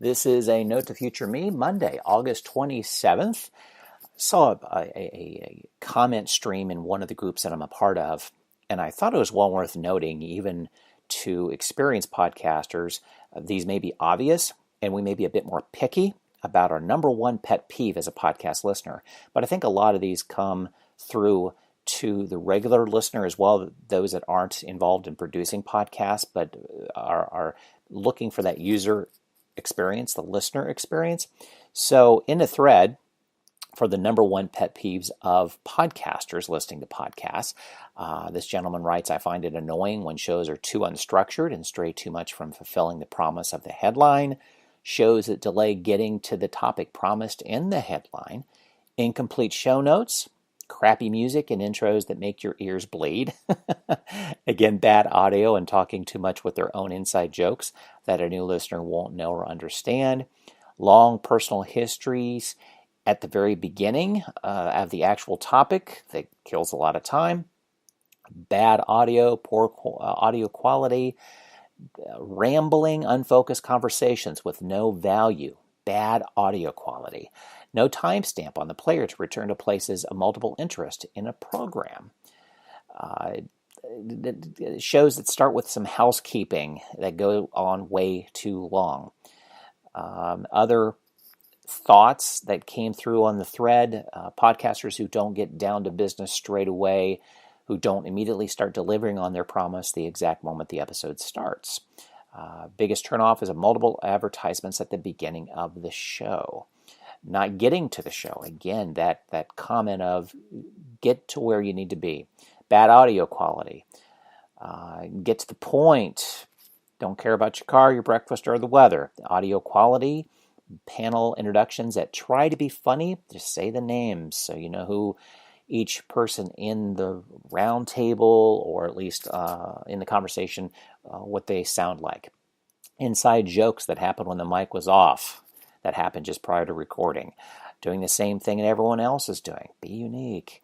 This is a Note to Future Me, Monday, August 27th. Saw a comment stream in one of the groups that I'm a part of, and I thought it was well worth noting, even to experienced podcasters, these may be obvious, and we may be a bit more picky about our number one pet peeve as a podcast listener. But I think a lot of these come through to the regular listener as well, those that aren't involved in producing podcasts, but are looking for that user experience, the listener experience. So in the thread, for the number one pet peeves of podcasters listening to podcasts, this gentleman writes, I find it annoying when shows are too unstructured and stray too much from fulfilling the promise of the headline, shows that delay getting to the topic promised in the headline, incomplete show notes, crappy music and intros that make your ears bleed. Again, bad audio and talking too much with their own inside jokes that a new listener won't know or understand. Long personal histories at the very beginning of the actual topic that kills a lot of time. Bad audio, poor audio quality, rambling, unfocused conversations with no value. Bad audio quality. No timestamp on the player to return to places of multiple interest in a program. Shows that start with some housekeeping that go on way too long. Other thoughts that came through on the thread, podcasters who don't get down to business straight away, who don't immediately start delivering on their promise the exact moment the episode starts. Biggest turnoff is multiple advertisements at the beginning of the show. Not getting to the show. Again, that comment of get to where you need to be. Bad audio quality. Get to the point. Don't care about your car, your breakfast, or the weather. The audio quality. Panel introductions that try to be funny. Just say the names so you know who each person in the round table, or at least in the conversation, what they sound like. Inside jokes that happen when the mic was off, that happened just prior to recording. Doing the same thing that everyone else is doing. Be unique.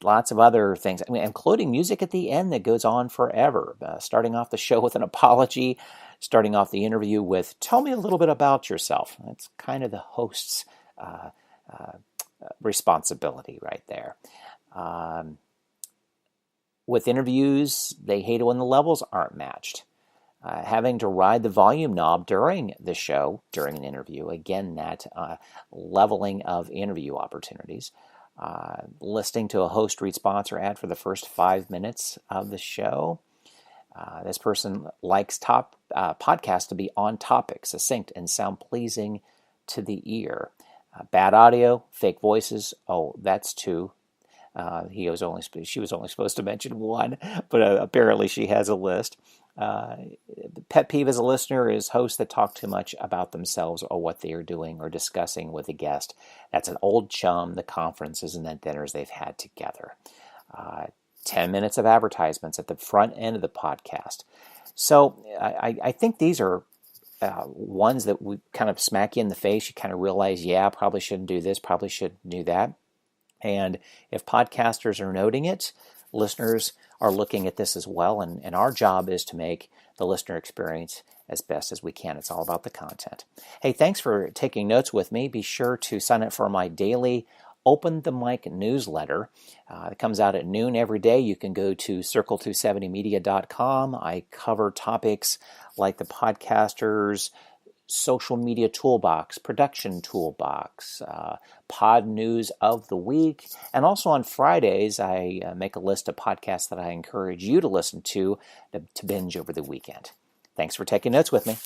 Lots of other things, including music at the end that goes on forever. Starting off the show with an apology, starting off the interview with, tell me a little bit about yourself. That's kind of the host's responsibility right there. With interviews, they hate it when the levels aren't matched. Having to ride the volume knob during the show, during an interview, again, that leveling of interview opportunities. Listening to a host read sponsor ad for the first 5 minutes of the show. This person likes podcasts to be on topic, succinct, and sound pleasing to the ear. Bad audio, fake voices. Oh, that's two. She was only supposed to mention one, but apparently she has a list. Pet peeve as a listener is hosts that talk too much about themselves or what they are doing or discussing with a guest. That's an old chum, the conferences and the dinners they've had together. 10 minutes of advertisements at the front end of the podcast. So I think these are ones that we kind of smack you in the face. You kind of realize, yeah, probably shouldn't do this, probably shouldn't do that. And if podcasters are noting it, listeners are looking at this as well, and our job is to make the listener experience as best as we can. It's all about the content. Hey, thanks for taking notes with me. Be sure to sign up for my daily Open the Mic newsletter. It comes out at noon every day. You can go to circle270media.com. I cover topics like the podcasters' social media toolbox, production toolbox, pod news of the week. And also on Fridays, I make a list of podcasts that I encourage you to listen to binge over the weekend. Thanks for taking notes with me.